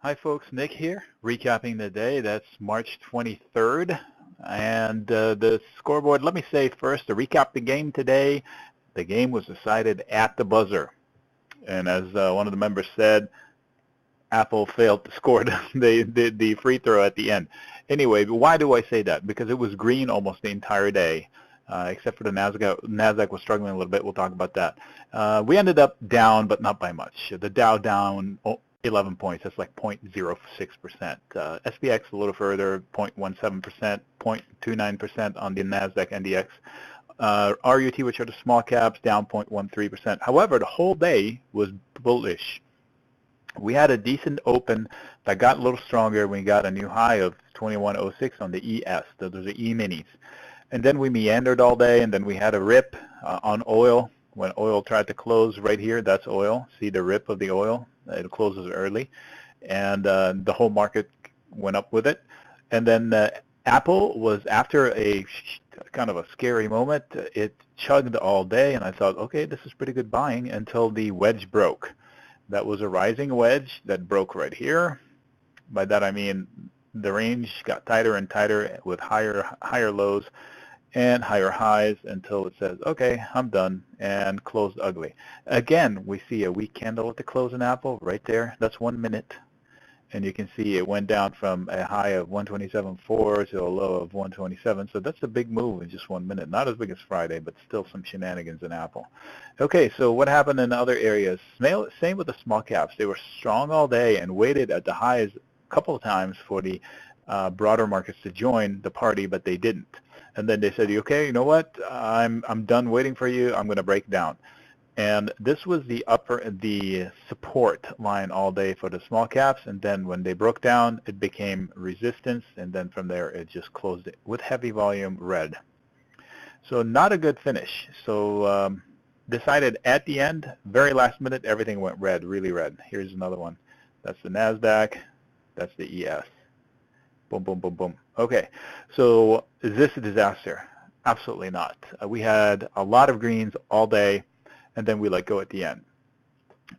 Hi folks, Nick here, recapping the day. That's March 23rd. And the scoreboard, let me say first, to recap the game today, the game was decided at the buzzer. And as one of the members said, Apple failed to score the free throw at the end. Anyway, why do I say that? Because it was green almost the entire day. Except for the NASDAQ was struggling a little bit. We'll talk about that. We ended up down, but not by much. The Dow down 11 points. That's like 0.06%. SPX a little further, 0.17%, 0.29% on the NASDAQ NDX. RUT, which are the small caps, down 0.13%. However, the whole day was bullish. We had a decent open that got a little stronger. We got a new high of 2106 on the ES. Those are the E-minis. And then we meandered all day, and then we had a rip on oil. When oil tried to close right here, that's oil. See the rip of the oil? It closes early. And the whole market went up with it. And then Apple was, after a kind of a scary moment, it chugged all day, and I thought, okay, this is pretty good buying until the wedge broke. That was a rising wedge that broke right here. By that I mean the range got tighter and tighter with higher lows and higher highs until it says, okay, I'm done, and closed ugly. Again, we see a weak candle at the close in Apple right there. That's 1 minute. And you can see it went down from a high of 127.4 to a low of 127. So that's a big move in just 1 minute. Not as big as Friday, but still some shenanigans in Apple. Okay, so what happened in other areas? Same with the small caps. They were strong all day and waited at the highs a couple of times for the broader markets to join the party, but they didn't. And then they said, okay, you know what? I'm done waiting for you. I'm going to break down. And this was the support line all day for the small caps. And then when they broke down, it became resistance. And then from there, it just closed it with heavy volume red. So not a good finish. So decided at the end, very last minute, everything went red, really red. Here's another one. That's the NASDAQ. That's the ES. Boom, boom, boom, boom. Okay, so is this a disaster? Absolutely not. We had a lot of greens all day, and then we let go at the end.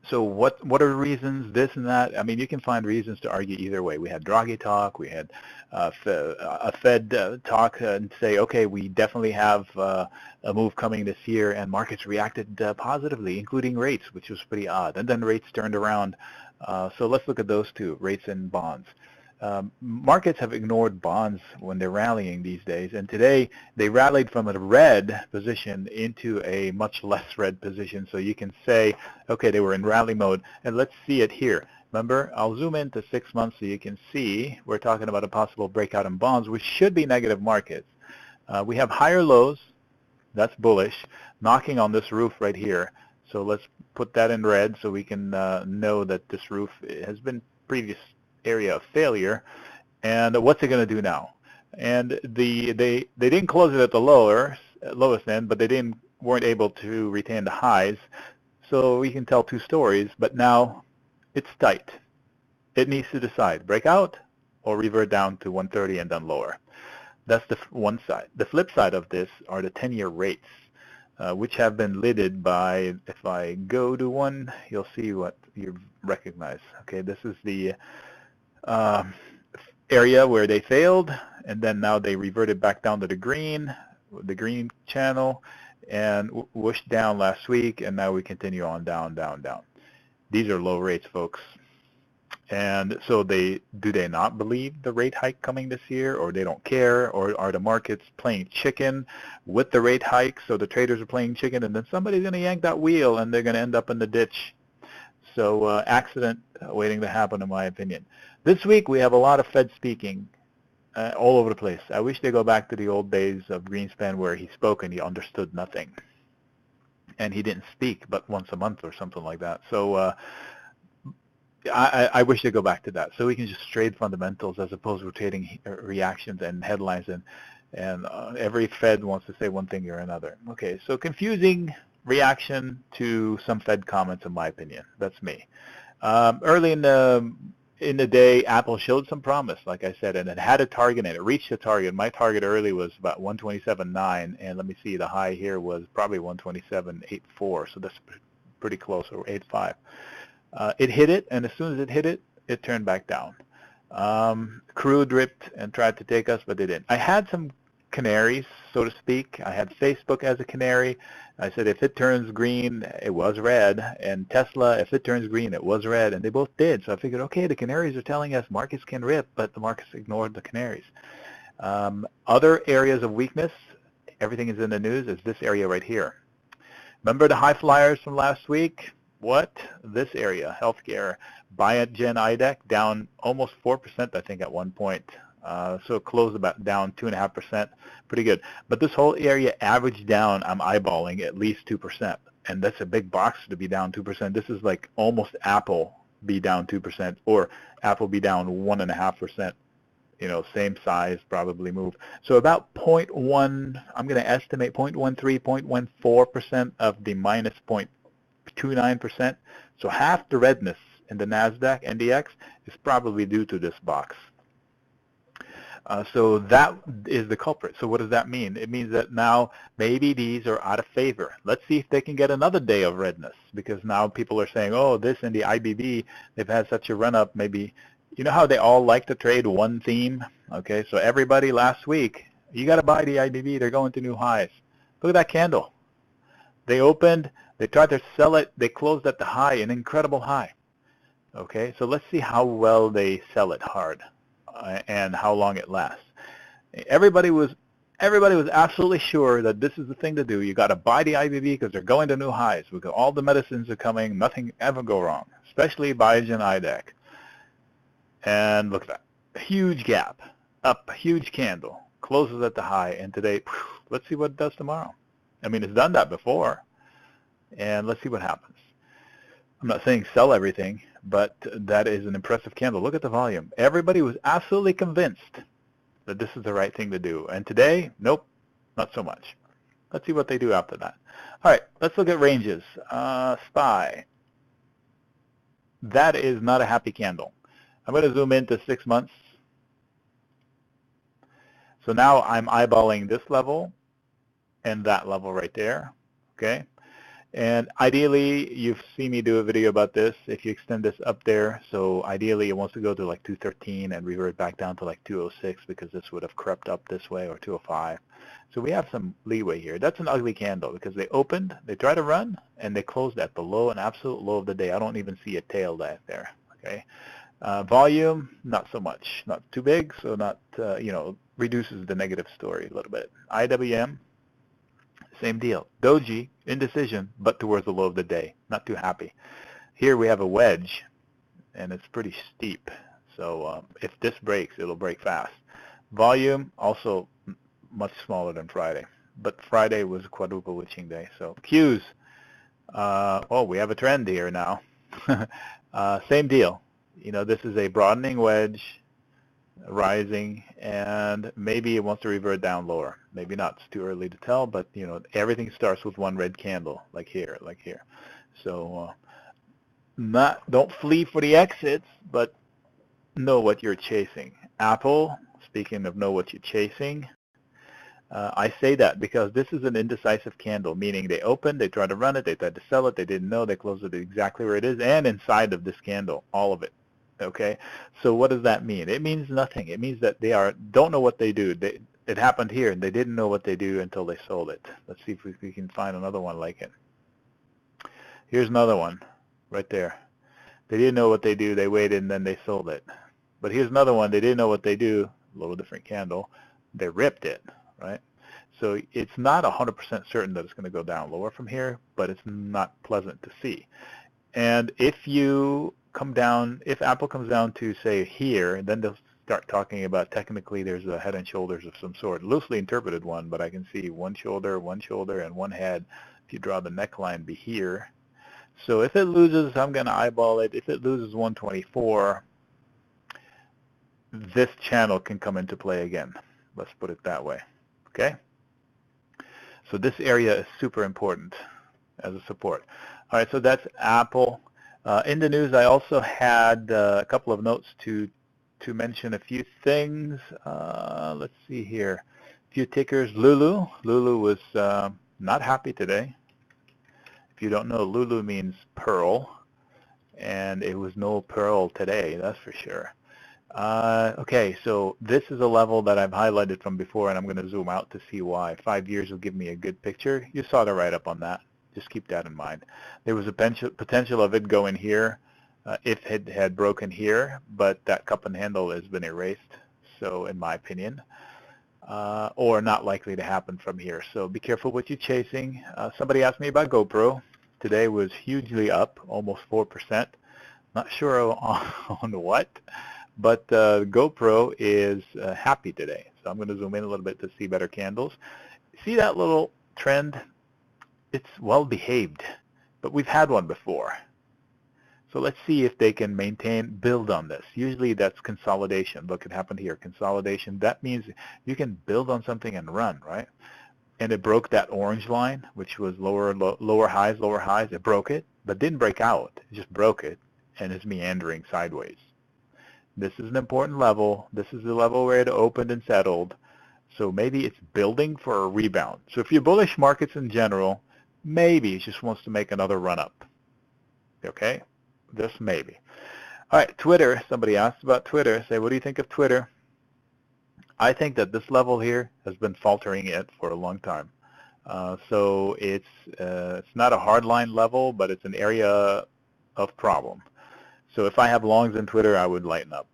So what are the reasons, this and that? I mean, you can find reasons to argue either way. We had Draghi talk, we had a Fed talk and say, okay, we definitely have a move coming this year, and markets reacted positively, including rates, which was pretty odd. And then rates turned around. So let's look at those two, rates and bonds. Markets have ignored bonds when they're rallying these days, and today they rallied from a red position into a much less red position, so you can say, okay, they were in rally mode, and let's see it here. Remember, I'll zoom into 6 months so you can see we're talking about a possible breakout in bonds, which should be negative markets. We have higher lows, that's bullish, knocking on this roof right here, so let's put that in red so we can know that this roof has been previous area of failure, and what's it going to do now? And they didn't close it at the lowest end, but they weren't able to retain the highs, so we can tell two stories. But now it's tight. It needs to decide, break out or revert down to 130 and then lower. That's the one side. The flip side of this are the 10-year rates, which have been lidded by, if I go to one, you'll see what you recognize. Okay, this is the area where they failed, and then now they reverted back down to the green channel, and whooshed down last week, and now we continue on down, down, down. These are low rates, folks. And so do they not believe the rate hike coming this year, or they don't care, or are the markets playing chicken with the rate hike, so the traders are playing chicken, and then somebody's going to yank that wheel, and they're going to end up in the ditch? So accident waiting to happen, in my opinion. This week, we have a lot of Fed speaking all over the place. I wish they go back to the old days of Greenspan where he spoke and he understood nothing. And he didn't speak but once a month or something like that. So I wish they go back to that. So we can just trade fundamentals as opposed to trading reactions and headlines. And every Fed wants to say one thing or another. Okay, so confusing reaction to some Fed comments, in my opinion. That's me. Early in the day, Apple showed some promise, like I said, and it had a target, and it reached a target. My target early was about 127.9, and let me see, the high here was probably 127.84, so that's pretty close, or 8.5. It hit it, and as soon as it hit it, it turned back down. Crude ripped and tried to take us, but they didn't. I had some canaries, so to speak. I had Facebook as a canary. I said if it turns green, it was red. And Tesla, if it turns green, it was red. And they both did. So I figured, okay, the canaries are telling us markets can rip, but the markets ignored the canaries. Other areas of weakness, everything is in the news, is this area right here. Remember the high flyers from last week? What? This area, healthcare, Biogen IDEC down almost 4%, I think, at one point. So it closed about down 2.5%, pretty good. But this whole area averaged down, I'm eyeballing at least 2%. And that's a big box to be down 2%. This is like almost Apple be down 2% or Apple be down 1.5%. You know, same size, probably move. So about 0.1, I'm going to estimate 0.13, 0.14% of the minus 0.29%. So half the redness in the NASDAQ NDX is probably due to this box. So that is the culprit. So what does that mean? It means that now maybe these are out of favor. Let's see if they can get another day of redness, because now people are saying, oh, this and the IBB, they've had such a run-up, maybe. You know how they all like to trade one theme? Okay, so everybody last week, you got to buy the IBB. They're going to new highs. Look at that candle. They opened, they tried to sell it, they closed at the high, an incredible high. Okay, so let's see how well they sell it hard and how long it lasts. Everybody was absolutely sure that this is the thing to do. You got to buy the IBB because they're going to new highs. Because all the medicines are coming, nothing ever go wrong, especially Biogen IDEC. And look at that, huge gap, up, huge candle, closes at the high, and today, let's see what it does tomorrow. I mean, it's done that before, and let's see what happens. I'm not saying sell everything, but that is an impressive candle. Look at the volume. Everybody was absolutely convinced that this is the right thing to do, and today, nope, not so much. Let's see what they do after that. All right, let's look at ranges. SPY. That is not a happy candle. I'm going to zoom into 6 months. So now I'm eyeballing this level and that level right there, okay? And ideally, you've seen me do a video about this. If you extend this up there, so ideally it wants to go to like 213 and revert back down to like 206 because this would have crept up this way, or 205. So we have some leeway here. That's an ugly candle because they opened, they tried to run, and they closed at the low, an absolute low of the day. I don't even see a tail there, okay? Volume, not so much. Not too big, so not, you know, reduces the negative story a little bit. IWM, same deal. Doji, indecision, but towards the low of the day. Not too happy. Here we have a wedge, and it's pretty steep. So if this breaks, it'll break fast. Volume, also much smaller than Friday. But Friday was a quadruple witching day. So Qs, oh, we have a trend here now. Same deal. You know, this is a broadening wedge, rising, and maybe it wants to revert down lower. Maybe not. It's too early to tell, but, you know, everything starts with one red candle, like here, like here. So don't flee for the exits, but know what you're chasing. Apple, speaking of know what you're chasing, I say that because this is an indecisive candle, meaning they opened, they tried to run it, they tried to sell it, they didn't know, they closed it exactly where it is, and inside of this candle, all of it. Okay, so what does that mean? It means nothing. It means that they don't know what they do. It happened here, and they didn't know what they do until they sold it. Let's see if we can find another one like it. Here's another one right there. They didn't know what they do. They waited, and then they sold it. But here's another one. They didn't know what they do. A little different candle. They ripped it, right? So it's not 100% certain that it's going to go down lower from here, but it's not pleasant to see. And if you come down, if Apple comes down to, say, here, then they'll start talking about technically there's a head and shoulders of some sort. Loosely interpreted one, but I can see one shoulder, and one head. If you draw the neckline, be here. So if it loses, I'm going to eyeball it. If it loses 124, this channel can come into play again. Let's put it that way. Okay? So this area is super important as a support. All right, so that's Apple. In the news, I also had a couple of notes to mention a few things. Let's see here. A few tickers. Lulu. Lulu was not happy today. If you don't know, Lulu means pearl. and it was no pearl today, that's for sure. Okay, so this is a level that I've highlighted from before, and I'm going to zoom out to see why. 5 years will give me a good picture. You saw the write-up on that. Just keep that in mind. There was a potential of it going here if it had broken here, but that cup and handle has been erased, so in my opinion, or not likely to happen from here. So be careful what you're chasing. Somebody asked me about GoPro. Today was hugely up, almost 4%. Not sure on what. But GoPro is happy today. So I'm going to zoom in a little bit to see better candles. See that little trend? It's well behaved, but we've had one before. So let's see if they can build on this. Usually that's consolidation. Look, it happened here, consolidation. That means you can build on something and run, right? And it broke that orange line, which was lower highs. It broke it, but didn't break out. It just broke it, and it's meandering sideways. This is an important level. This is the level where it opened and settled. So maybe it's building for a rebound. So if you're bullish markets in general, maybe it just wants to make another run up. Okay? Just maybe. All right, Twitter. Somebody asked about Twitter. Say, what do you think of Twitter? I think that this level here has been faltering it for a long time. So it's not a hardline level, but it's an area of problem. So if I have longs in Twitter, I would lighten up.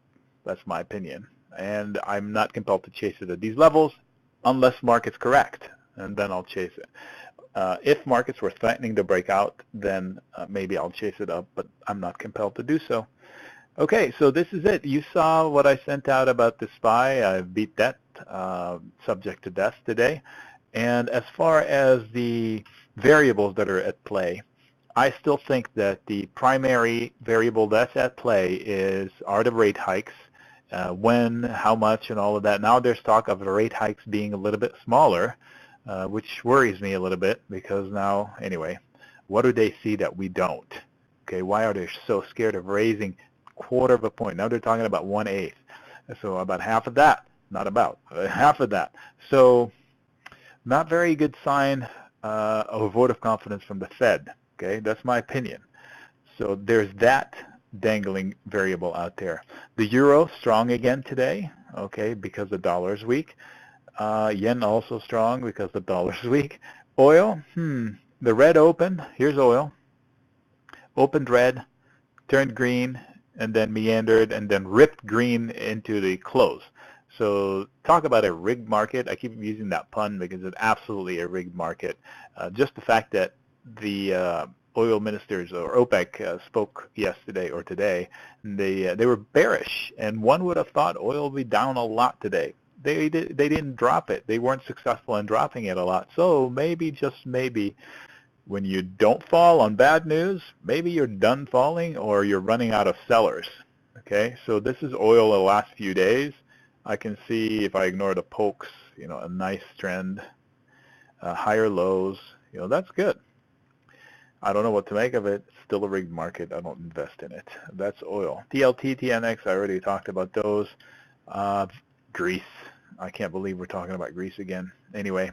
That's my opinion. And I'm not compelled to chase it at these levels unless market's correct, and then I'll chase it. If markets were threatening to break out, then maybe I'll chase it up, but I'm not compelled to do so. Okay, so this is it. You saw what I sent out about the SPY. I beat that subject to death today. And as far as the variables that are at play, I still think that the primary variable that's at play are the rate hikes, when, how much, and all of that. Now there's talk of the rate hikes being a little bit smaller, which worries me a little bit because now, anyway, what do they see that we don't? Okay, why are they so scared of raising 1/4 of a point? Now they're talking about 1/8. So about half of that, not about, half of that. So not very good sign of a vote of confidence from the Fed. Okay, that's my opinion. So there's that dangling variable out there. The euro strong again today, okay, because the dollar's weak. Yen also strong because the dollar's weak. Oil, the red opened. Here's oil. Opened red, turned green, and then meandered, and then ripped green into the close. So talk about a rigged market. I keep using that pun because it's absolutely a rigged market. Just the fact that the oil ministers or OPEC spoke yesterday or today, and they were bearish, and one would have thought oil would be down a lot today. They didn't drop it. They weren't successful in dropping it a lot. So maybe, just maybe, when you don't fall on bad news, maybe you're done falling or you're running out of sellers. Okay, so this is oil the last few days. I can see, if I ignore the pokes, a nice trend, higher lows. That's good. I don't know what to make of it. It's still a rigged market. I don't invest in it. That's oil. TLT, TNX, I already talked about those. Greece. I can't believe we're talking about Greece again. Anyway,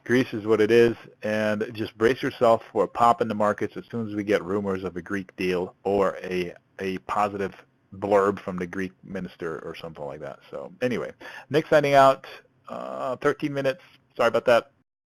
Greece is what it is, and just brace yourself for a pop in the markets as soon as we get rumors of a Greek deal or a positive blurb from the Greek minister or something like that. So anyway, Nick signing out. 13 minutes. Sorry about that.